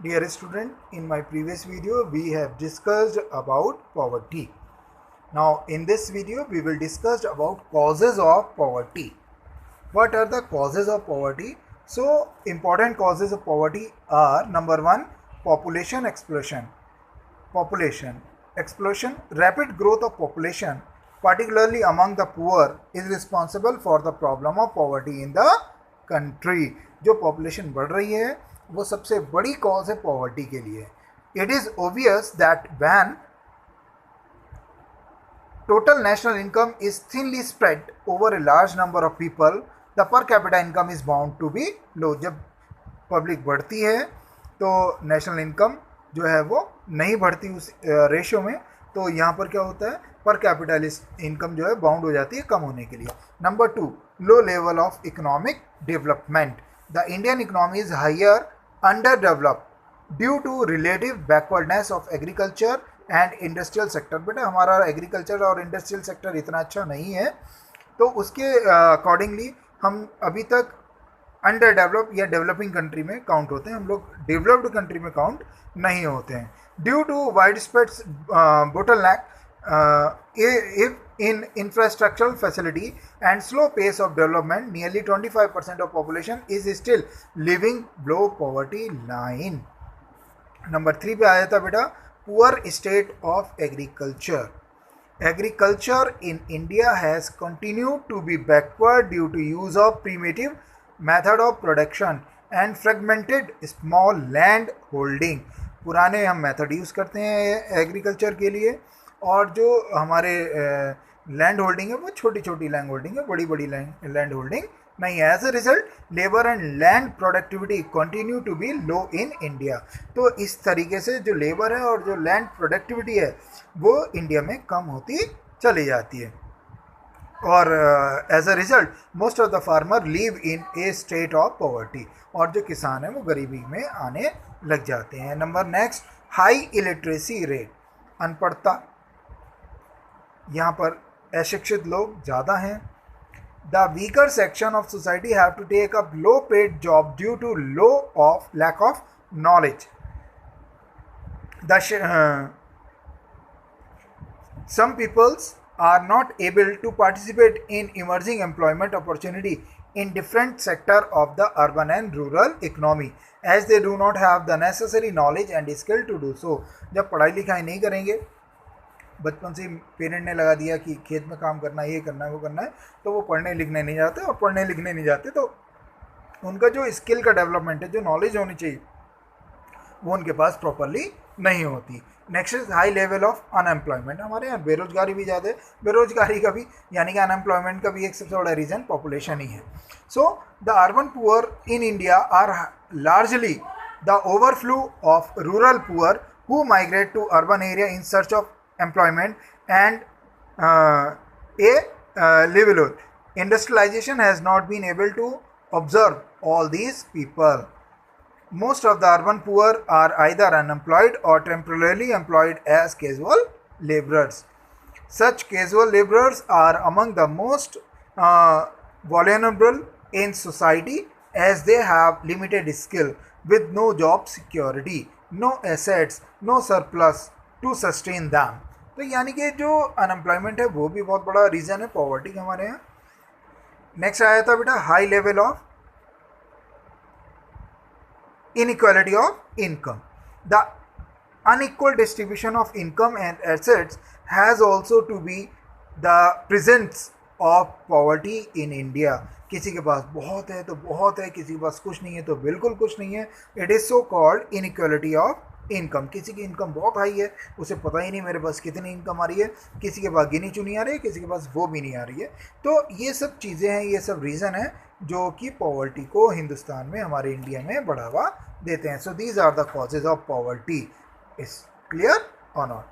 Dear student, in my previous video we have discussed about poverty. Now in this video we will discuss about causes of poverty. What are the causes of poverty? So important causes of poverty are: number one, population explosion. Rapid growth of population, particularly among the poor, is responsible for the problem of poverty in the country. जो population बढ़ रही है वो सबसे बड़ी cause है poverty के लिए. It is obvious that when total national income is thinly spread over a large number of people, the per capita income is bound to be low. जब पब्लिक बढ़ती है तो नेशनल इनकम जो है वो नहीं बढ़ती उस रेशियो में, तो यहाँ पर क्या होता है, पर कैपिटलिस्ट इनकम जो है बाउंड हो जाती है कम होने के लिए. Number two, low level of economic development. The Indian economy is higher under developed due to relative backwardness of agriculture and industrial sector. बेटा हमारा एग्रीकल्चर और इंडस्ट्रियल सेक्टर इतना अच्छा नहीं है, तो उसके अकॉर्डिंगली हम अभी तक अंडर डेवलप या डेवलपिंग कंट्री में काउंट होते हैं, हम लोग डेवलप्ड कंट्री में काउंट नहीं होते हैं. Due to widespread bottleneck in infrastructural facility and slow pace of development, nearly 25% of population is still living below poverty line. Number 3 पे आया था बेटा, poor state of agriculture. Agriculture in India has continued to be backward due to use of primitive method of production and fragmented small land holding. पुराने हम method use करते हैं agriculture के लिए, और जो हमारे लैंड होल्डिंग है वो छोटी छोटी लैंड होल्डिंग है, बड़ी बड़ी लैंड होल्डिंग नहीं है. As a result labour and land productivity continue to be low in India. तो इस तरीके से जो लेबर है और जो लैंड प्रोडक्टिविटी है वो इंडिया में कम होती चली जाती है, और as a result most of the farmer live in a state of poverty. और जो किसान है वो गरीबी में आने लग जाते हैं. Number next, high illiteracy rate. अनपढ़ता, यहाँ पर अशिक्षित लोग ज़्यादा हैं. The weaker section of society have to take up low paid job due to lack of knowledge. Some peoples are not able to participate in emerging employment opportunity in different sector of the urban and rural economy as they do not have the necessary knowledge and skill to do so. जब पढ़ाई लिखाई नहीं करेंगे, बचपन से parent ने लगा दिया कि खेत में काम करना है, ये करना है, वो करना है, तो वो पढ़ने लिखने नहीं जाते, और पढ़ने लिखने नहीं जाते तो उनका जो स्किल का डेवलपमेंट है, जो नॉलेज होनी चाहिए, वो उनके पास प्रॉपरली नहीं होती. Next is high level of unemployment. हमारे यहाँ बेरोजगारी भी ज़्यादा है. बेरोजगारी का भी यानी कि अनएम्प्लॉयमेंट का भी एक सबसे बड़ा रीज़न पॉपुलेशन ही है. So the urban poor in India are largely the overflow of rural poor who migrate to urban area in search of employment and a livelihood. Industrialization has not been able to observe all these people. Most of the urban poor are either unemployed or temporarily employed as casual laborers. Such casual laborers are among the most vulnerable in society as they have limited skill with no job security, no assets, no surplus to sustain them. तो यानी कि जो unemployment है वो भी बहुत बड़ा reason है पॉवर्टी का हमारे यहाँ. नेक्स्ट आया था बेटा, high level of inequality of income. The unequal distribution of income and assets has also to be the presence of poverty in India. किसी के पास बहुत है तो बहुत है, किसी के पास कुछ नहीं है तो बिल्कुल कुछ नहीं है. It is so called inequality of income. किसी की इनकम बहुत हाई है, उसे पता ही नहीं मेरे पास कितनी इनकम आ रही है, किसी के पास गिनी चुनी आ रही है, किसी के पास वो भी नहीं आ रही है. तो ये सब चीज़ें हैं, ये सब रीज़न है जो कि पॉवर्टी को हिंदुस्तान में, हमारे इंडिया में बढ़ावा देते हैं. So these are the causes of poverty. Is clear or not?